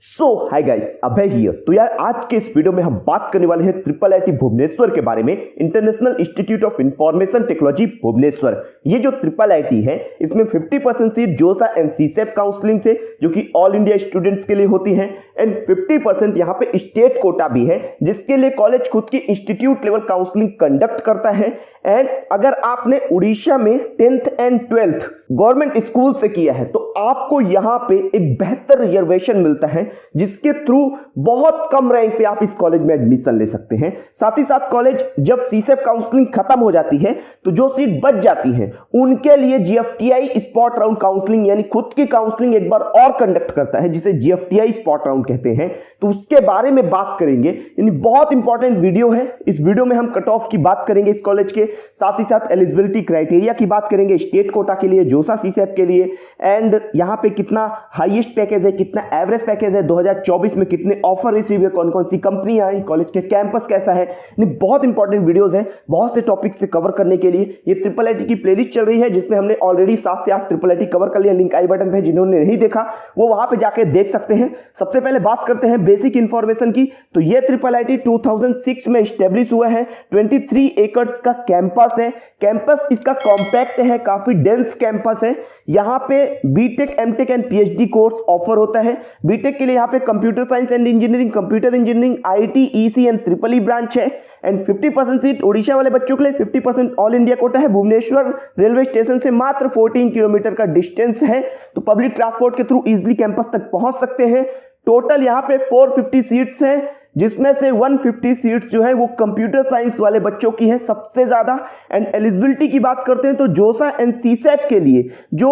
Hi guys, Abhay here. तो यार आज के इस वीडियो में हम बात करने वाले हैं ट्रिपल आईटी भुवनेश्वर के बारे में, International Institute of Information Technology Bhubaneswar. ये जो ट्रिपल आईटी है इसमें 50% सीट जोसा एंड सीसेप काउंसलिंग से जो कि ऑल इंडिया स्टूडेंट्स के लिए होती हैं, एंड 50% यहाँ पे स्टेट कोटा भी है जिसके लिए कॉलेज खुद की इंस्टीट्यूट लेवल काउंसलिंग कंडक्ट करता है। एंड अगर आपने उड़ीसा में 10th and 12th government school से किया है तो आपको यहाँ पे एक बेहतर रिजर्वेशन मिलता है जिसके थ्रू बहुत कम रैंक पे आप इस कॉलेज में एडमिशन ले सकते हैं। साथ ही साथ कॉलेज जब सीसेप काउंसलिंग खत्म हो जाती है तो जो सीट बच जाती है उनके लिए जीएफटीआई स्पॉट राउंड काउंसलिंग यानी खुद की काउंसलिंग एक बार और कंडक्ट करता है जिसे जीएफटीआई स्पॉट राउंड कहते हैं। तो उसके बारे में बात करेंगे, यानी बहुत इंपॉर्टेंट वीडियो है। इस वीडियो में हम कट ऑफ की बात करेंगे इस कॉलेज के, साथ ही साथ एलिजिबिलिटी क्राइटेरिया की बात करेंगे स्टेट कोटा के लिए, जोसा सीसेप के लिए, एंड यहाँ पे कितना हाईएस्ट पैकेज है, कितना एवरेज पैकेज है, 2024 में कितने ऑफर रिसीव है, कौन कौन सी कंपनी आई, कॉलेज के कैंपस कैसा है। बहुत इंपॉर्टेंट वीडियोस है, बहुत से टॉपिक से कवर करने के लिए। ये ट्रिपल आईटी की प्लेलिस्ट चल रही है जिसमें हमने ऑलरेडी 7 से 8 ट्रिपल आईटी कवर कर लिया। लिंक आई बटन पे, जिन्होंने नहीं देखा वो वहां पे जाके देख सकते हैं। सबसे पहले बात करते हैं बेसिक इंफॉर्मेशन की। तो ये ट्रिपल आईटी 2006 में एस्टेब्लिश हुआ है। 23 एकर्स का कैंपस है। कैंपस इसका कॉम्पैक्ट है, काफी डेंस कैंपस है। यहाँ पे BTech, MTech and PhD course offer होता है। बीटेक के लिए यहाँ पे computer science and engineering, computer engineering, IT, EC and triple E branch है। एंड 50% सीट उड़ीसा वाले बच्चों के लिए, 50% ऑल इंडिया कोटा है। भुवनेश्वर रेलवे स्टेशन से मात्र 14 किलोमीटर का डिस्टेंस है, तो पब्लिक ट्रांसपोर्ट के थ्रू इजिली कैंपस तक पहुंच सकते हैं। टोटल यहाँ पे 450 सीट्स हैं जिसमें से 150 सीट्स जो है वो कंप्यूटर साइंस वाले बच्चों की है सबसे ज्यादा। एंड एलिजिबिलिटी की बात करते हैं तो जोसा एंड सीसेप के लिए जो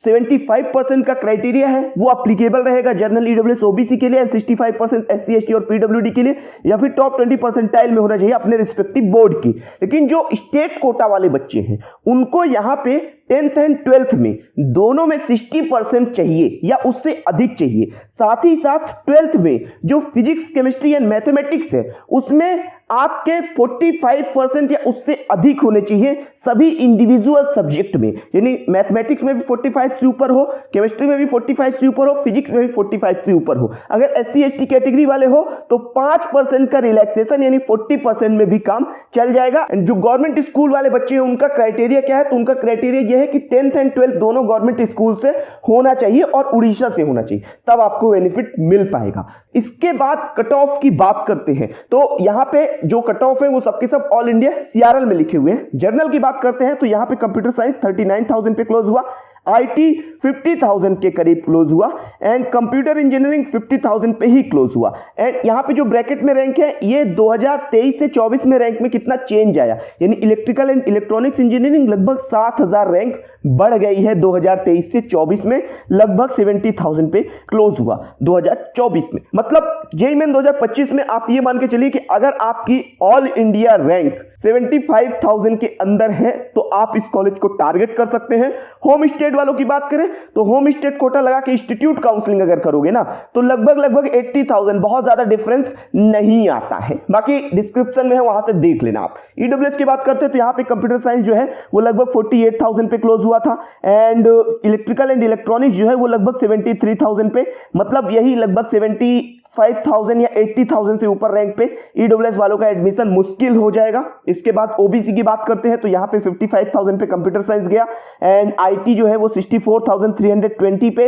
75% का क्राइटेरिया है वो एप्लीकेबल रहेगा जनरल, ईडब्ल्यूएस, ओबीसी के लिए, एंड 65% एससी, एसटी और पीडब्ल्यूडी के लिए, या फिर टॉप 20 परसेंटाइल में होना चाहिए अपने रिस्पेक्टिव बोर्ड की। लेकिन जो स्टेट कोटा वाले बच्चे हैं उनको यहाँ पे 10th एंड 12th में दोनों में 60% चाहिए या उससे अधिक चाहिए। साथ ही साथ 12th में जो फिजिक्स, केमिस्ट्री एंड मैथमेटिक्स है उसमें आपके 45% या उससे अधिक होने चाहिए सभी इंडिविजुअल सब्जेक्ट में, यानी मैथमेटिक्स में भी 45 से ऊपर हो, केमिस्ट्री में भी 45 से ऊपर हो, फिजिक्स में भी 45 से ऊपर हो। अगर एससी एसटी कैटेगरी वाले हो तो 5% का रिलैक्सेशन यानी 40% में भी काम चल जाएगा। एंड जो गवर्नमेंट स्कूल वाले बच्चे हैं उनका क्राइटेरिया क्या है, तो उनका क्राइटेरिया यह है कि 10th एंड 12th दोनों गवर्नमेंट स्कूल से होना चाहिए और उड़ीसा से होना चाहिए, तब आपको बेनिफिट मिल पाएगा। इसके बाद कट ऑफ की बात करते हैं तो यहाँ पे जो कट ऑफ है वो सबके सब ऑल इंडिया सीआरएल में लिखे हुए हैं। जर्नल की बात करते हैं तो यहाँ पे कंप्यूटर साइंस 39,000 पे क्लोज हुआ, आईटी 50,000 के करीब क्लोज हुआ, एंड कंप्यूटर इंजीनियरिंग 50,000 पे ही क्लोज हुआ। एंड यहाँ पे जो ब्रैकेट में रैंक है ये 2023 से 24 में रैंक में कितना चेंज आया, यानी इलेक्ट्रिकल एंड इलेक्ट्रॉनिक्स इंजीनियरिंग लगभग 7,000 रैंक बढ़ गई है 2023 से 24 में, लगभग 70,000 पे क्लोज हुआ 2024 में। मतलब जेईई मेन 2025 में आप ये मान के चलिए कि अगर आपकी ऑल इंडिया रैंक 75,000 के अंदर है तो आप इस कॉलेज को टारगेट कर सकते हैं। होम स्टेट वालों की बात करें तो होम स्टेट कोटा लगा के इंस्टीट्यूट काउंसलिंग अगर करोगे ना तो लगभग 80,000, बहुत ज्यादा डिफरेंस नहीं आता है। बाकी डिस्क्रिप्शन में है, वहां से देख लेना आप। ईडब्ल्यूएस की बात करते हैं तो यहाँ पे कंप्यूटर साइंस जो है वो लगभग 48,000 पे क्लोज हुआ था, एंड इलेक्ट्रिकल एंड इलेक्ट्रॉनिक्स जो है वो लगभग 73,000 पे, मतलब यही लगभग 75,000 या 80,000 से ऊपर रैंक पे ईडब्ल्यूएस वालों का एडमिशन मुश्किल हो जाएगा। इसके बाद ओबीसी की बात करते हैं तो यहाँ पे 55,000 पे कंप्यूटर साइंस गया, एंड आईटी जो है वो 64,320 पे,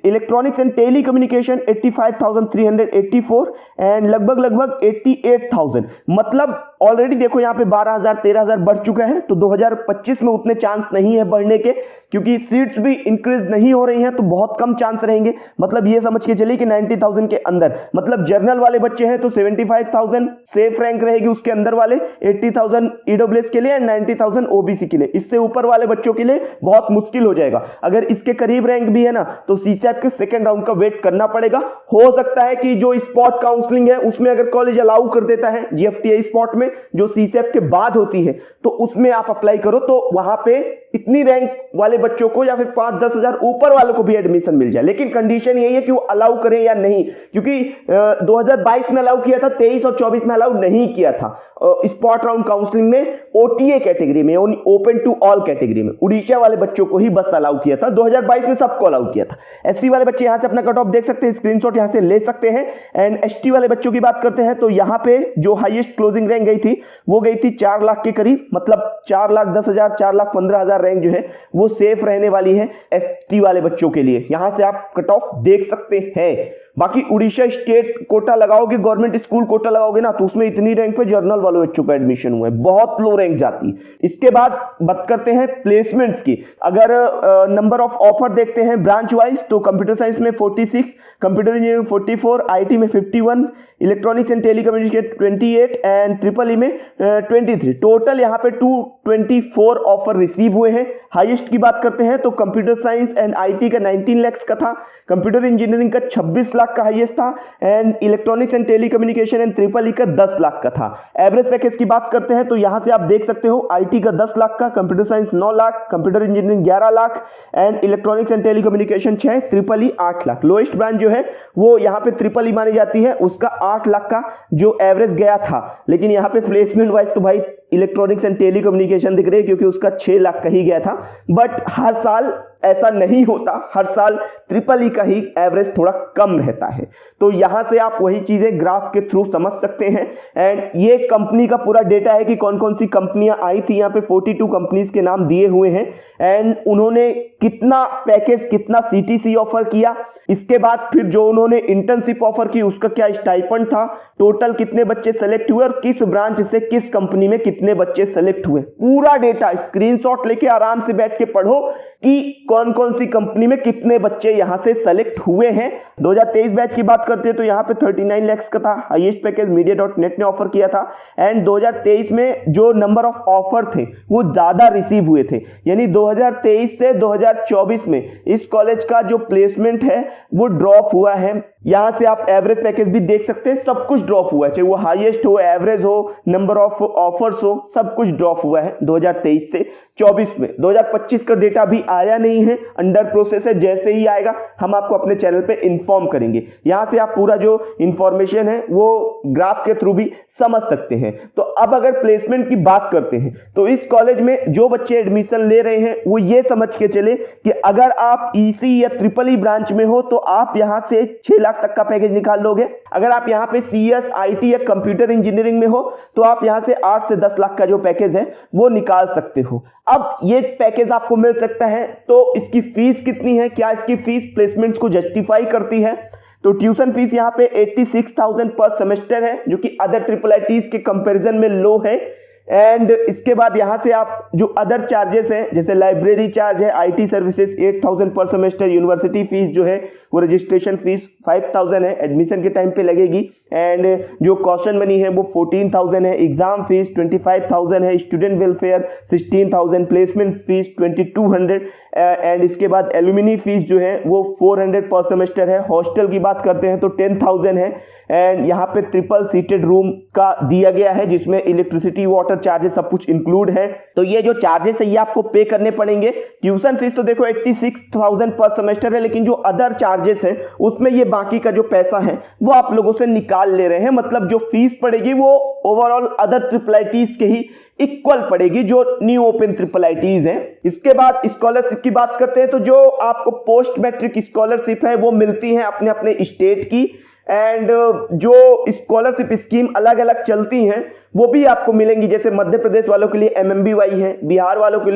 electronics and telecommunication 85,384, and लगभग 88,000। मतलब ऑलरेडी देखो यहाँ पे 12,000 13,000 बढ़ चुका है, तो 2025 में उतने चांस नहीं है बढ़ने के क्योंकि सीट्स भी इंक्रीज नहीं हो रही हैं, तो बहुत कम चांस रहेंगे। मतलब ये समझ के चलिए कि 90,000 के अंदर, मतलब जर्नल वाले बच्चे हैं तो 75,000 सेफ रैंक रहेगी, उसके अंदर वाले 80,000 ईडब्ल्यूएस के लिए एंड 90,000 ओबीसी के लिए। इससे ऊपर वाले बच्चों के लिए बहुत मुश्किल हो जाएगा। अगर इसके करीब रैंक भी है ना तो सीसेप के सेकंड राउंड का वेट करना पड़ेगा। हो सकता है कि जो स्पॉट काउंसलिंग है उसमें अगर कॉलेज अलाउ कर देता है जीएफटीआई स्पॉट में जो सीसेप के बाद होती है तो उसमें आप अप्लाई करो, तो वहां पे इतनी रैंक वाले बच्चों को या फिर 5-10 हजार ऊपर वालों को भी एडमिशन मिल जाए, लेकिन कंडीशन यही है कि वो अलाउ करें या नहीं, क्योंकि 2022 में अलाउ किया था, 23 और 24 में अलाउ नहीं किया था। स्पॉट राउंड काउंसलिंग में ओटीए कैटेगरी में, ओपन टू ऑल कैटेगरी में उड़ीसा वाले बच्चों को ही बस अलाउ किया था। 2022 में सबको अलाउ किया था। एससी वाले बच्चे यहां से अपना कट ऑफ देख सकते हैं, स्क्रीनशॉट यहां से ले सकते हैं। एंड एसटी वाले बच्चों की बात करते हैं तो यहां पे जो हाईएस्ट क्लोजिंग रैंक गई थी वो गई थी 4 लाख के करीब, मतलब 4,10,000 4,15,000 रैंक जो है वो सेफ रहने वाली है एसटी वाले बच्चों के लिए। यहां से आप कट ऑफ देख सकते हैं। बाकी उड़ीसा स्टेट कोटा लगाओगे, गवर्नमेंट स्कूल कोटा लगाओगे ना, तो उसमें इतनी रैंक पे जर्नल वाले बच्चों का एडमिशन हुआ है, बहुत लो रैंक जाती। इसके बाद बात करते हैं प्लेसमेंट्स की। अगर नंबर ऑफ ऑफर देखते हैं ब्रांच वाइज तो कंप्यूटर साइंस में 46, कंप्यूटर इंजीनियरिंग 44, आईटी में 51, electronics and telecommunication 28 and triple ई में 23। टोटल यहाँ पे 224 ऑफर रिसीव हुए हैं। हाईएस्ट की बात करते हैं तो कंप्यूटर साइंस एंड आईटी का 19 लाख का था, कंप्यूटर इंजीनियरिंग का 26 लाख का हाईएस्ट था, and electronics and telecommunication and triple ई का 10 लाख का था। एवरेज पैकेज की बात करते हैं तो यहां से आप देख सकते हो आईटी का 10 लाख का, computer science 9 lakh, computer engineering 11 lakh and electronics and telecommunication 6, triple E 8 lakh. Lowest branch जो है वो यहाँ पे ट्रिपल ई मानी जाती है, उसका 8 लाख का जो एवरेज गया था। लेकिन यहाँ पे प्लेसमेंट वाइज तो भाई इलेक्ट्रॉनिक्स एंड टेलीकम्युनिकेशन दिख रही है क्योंकि उसका 6 लाख का ही गया था। बट हर साल ऐसा नहीं होता, हर साल ट्रिपल ई का ही एवरेज थोड़ा कम रहता है। तो यहां से आप वही चीजें ग्राफ के थ्रू समझ सकते हैं। एंड ये कंपनी का पूरा डेटा है कि कौन कौन सी कंपनियां आई थी। यहाँ पे 42 कंपनीज के नाम दिए हुए हैं एंड उन्होंने कितना पैकेज, कितना सीटीसी ऑफर किया, इसके बाद फिर जो उन्होंने इंटर्नशिप ऑफर की उसका क्या स्टाइपेंड था, टोटल कितने बच्चे सेलेक्ट हुए और किस ब्रांच से किस कंपनी में कितने बच्चे सेलेक्ट हुए, पूरा डेटा स्क्रीनशॉट लेके आराम से बैठ के पढ़ो कि कौन कौन सी कंपनी में कितने बच्चे यहां से सेलेक्ट हुए हैं। 2023 बैच की बात करते हैं तो यहां पे 39 लाख का था, हाईएस्ट पैकेज मीडिया.नेट ने ऑफर किया था। एंड 2023 में जो नंबर ऑफ ऑफर थे वो ज्यादा रिसीव हुए थे, यानी 2023 से 2024 में इस कॉलेज का जो प्लेसमेंट है वो ड्रॉप हुआ है। यहां से आप एवरेज पैकेज भी देख सकते हैं, सब कुछ ड्रॉप हुआ है, चाहे वो हाईएस्ट हो, एवरेज हो, नंबर ऑफ ऑफर्स हो, सब कुछ ड्रॉप हुआ है 2023 से 24 में। 2025 का डेटा भी आया नहीं है, अंडर प्रोसेस है, जैसे ही आएगा हम आपको अपने चैनल पे इन्फॉर्म करेंगे। यहां से आप पूरा जो इंफॉर्मेशन है वो ग्राफ के थ्रू भी समझ सकते हैं। तो अब अगर प्लेसमेंट की बात करते हैं तो इस कॉलेज में जो बच्चे एडमिशन ले रहे हैं वो ये समझ के चले कि अगर आप ईसी या ट्रिपल ई ब्रांच में हो तो आप यहां से 6 लाख तक का पैकेज निकाल लोगे। अगर आप यहां पे सीएस, आईटी या कंप्यूटर इंजीनियरिंग में हो तो आप यहां से 8 से 10 लाख का जो पैकेज है वो निकाल सकते हो। अब ये पैकेज आपको मिल सकता है तो इसकी फीस कितनी है, क्या इसकी फीस प्लेसमेंट्स को जस्टिफाई करती है? तो ट्यूशन फीस यहाँ पे 86,000 पर सेमेस्टर है, जो कि अदर ट्रिपल आईटीज के कंपैरिजन में लो है। एंड इसके बाद यहां से आप जो अदर चार्जेस हैं जैसे लाइब्रेरी चार्ज है, आईटी सर्विसेज 8,000 पर सेमेस्टर, यूनिवर्सिटी फीस जो है वो रजिस्ट्रेशन फीस 5,000 है, एडमिशन के टाइम पे लगेगी। एंड जो कॉशन मनी है वो 14,000 है, एग्जाम फीस 25,000 है, student welfare 16,000, placement fees 2,200 and इसके बाद एलुमिनी फीस जो है वो 400 पर सेमेस्टर है। हॉस्टल की बात करते हैं तो 10,000 है। एंड यहाँ पे ट्रिपल सीटेड रूम का दिया गया है जिसमें इलेक्ट्रिसिटी, वाटर चार्जेस सब कुछ इंक्लूड है। तो ये जो चार्जेस है ये आपको पे करने पड़ेंगे। ट्यूशन फीस तो देखो 86,000 पर सेमेस्टर है, लेकिन जो अदर चार्जेस है उसमें ये बाकी का जो पैसा है वो आप लोगों से निकाल ले रहे हैं। मतलब जो फीस पड़ेगी वो ओवरऑल अदर ट्रिपल आईटीज के ही इक्वल पड़ेगी जो न्यू ओपन ट्रिपल आईटीज हैं। इसके बाद स्कॉलरशिप की बात करते हैं तो जो आपको पोस्ट मैट्रिक स्कॉलरशिप है वो मिलती है अपने अपने स्टेट की। एंड जो स्कॉलरशिप स्कीम अलग अलग चलती हैं वो भी आपको मिलेंगी, जैसे मध्य प्रदेश वालों के लिए MMBY है, बिहार वालों के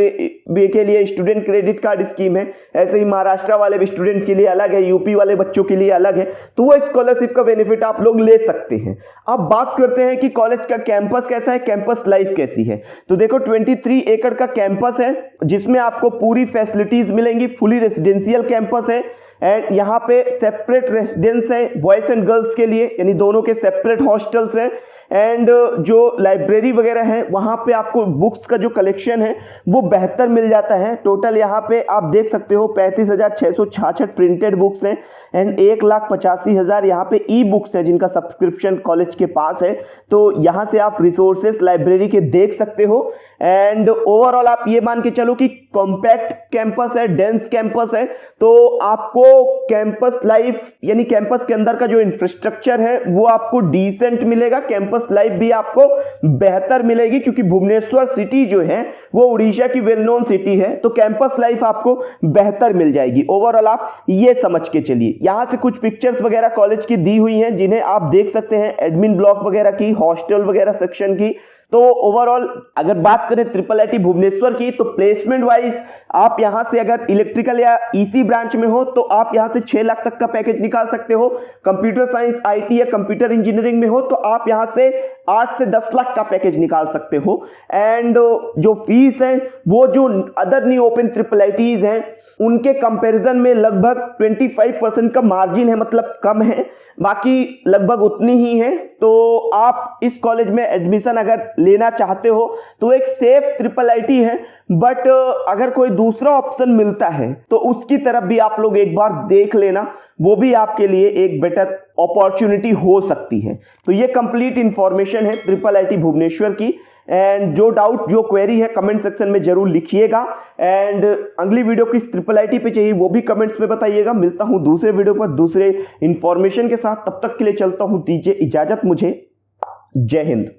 लिए स्टूडेंट क्रेडिट कार्ड स्कीम है, ऐसे ही महाराष्ट्र वाले स्टूडेंट्स के लिए अलग है, यूपी वाले बच्चों के लिए अलग है। तो वो स्कॉलरशिप का बेनिफिट आप लोग ले सकते हैं। अब बात करते हैं कि कॉलेज का कैंपस कैसा है, कैंपस लाइफ कैसी है। तो देखो 23 एकड़ का कैंपस है जिसमें आपको पूरी फैसिलिटीज मिलेंगी, फुली रेसिडेंशियल कैंपस है। एंड यहाँ पे सेपरेट रेसिडेंस है बॉयज एंड गर्ल्स के लिए, यानी दोनों के सेपरेट हॉस्टल्स हैं। एंड जो लाइब्रेरी वगैरह है वहाँ पे आपको बुक्स का जो कलेक्शन है वो बेहतर मिल जाता है। टोटल यहाँ पे आप देख सकते हो 35,666 प्रिंटेड बुक्स हैं एंड 1,85,000 यहाँ पे ई बुक्स हैं जिनका सब्सक्रिप्शन कॉलेज के पास है। तो यहाँ से आप रिसोर्सेस लाइब्रेरी के देख सकते हो एंड ओवरऑल आप ये मान के चलो कि कॉम्पैक्ट कैंपस है, डेंस कैंपस है। तो आपको कैंपस लाइफ यानी कैंपस के अंदर का जो इंफ्रास्ट्रक्चर है वो आपको डिसेंट मिलेगा, कैंपस लाइफ भी आपको बेहतर मिलेगी क्योंकि भुवनेश्वर सिटी जो है वो उड़ीसा की वेल नोन सिटी है, तो कैंपस लाइफ आपको बेहतर मिल जाएगी। ओवरऑल आप ये समझ के चलिए। यहाँ से कुछ पिक्चर्स वगैरह कॉलेज की दी हुई हैं जिन्हें आप देख सकते हैं, एडमिन ब्लॉक वगैरह की, हॉस्टल वगैरह सेक्शन की। तो ओवरऑल अगर बात करें IIIT भुवनेश्वर की तो प्लेसमेंट वाइज आप यहां से अगर इलेक्ट्रिकल या ईसी ब्रांच में हो तो आप यहां से 6 लाख तक का पैकेज निकाल सकते हो। कंप्यूटर साइंस, IT या कंप्यूटर इंजीनियरिंग में हो तो आप यहां से 8 से 10 लाख का पैकेज निकाल सकते हो। एंड जो फीस है वो जो अदर न्यू ओपन IIITs हैं उनके कंपैरिजन में लगभग 25% का मार्जिन है, मतलब कम है, बाकी लगभग उतनी ही है। तो आप इस कॉलेज में एडमिशन अगर लेना चाहते हो तो एक सेफ IIIT है, बट अगर कोई दूसरा ऑप्शन मिलता है तो उसकी तरफ भी आप लोग एक बार देख लेना, वो भी आपके लिए एक बेटर अपॉर्चुनिटी हो सकती है। तो ये कंप्लीट इंफॉर्मेशन है IIIT भुवनेश्वर की। एंड जो डाउट, जो क्वेरी है कमेंट सेक्शन में जरूर लिखिएगा एंड अगली वीडियो किस IIIT पे चाहिए वो भी कमेंट्स में बताइएगा। मिलता हूं दूसरे वीडियो पर दूसरे इंफॉर्मेशन के साथ, तब तक के लिए चलता हूं, दीजिए इजाजत मुझे। जय हिंद।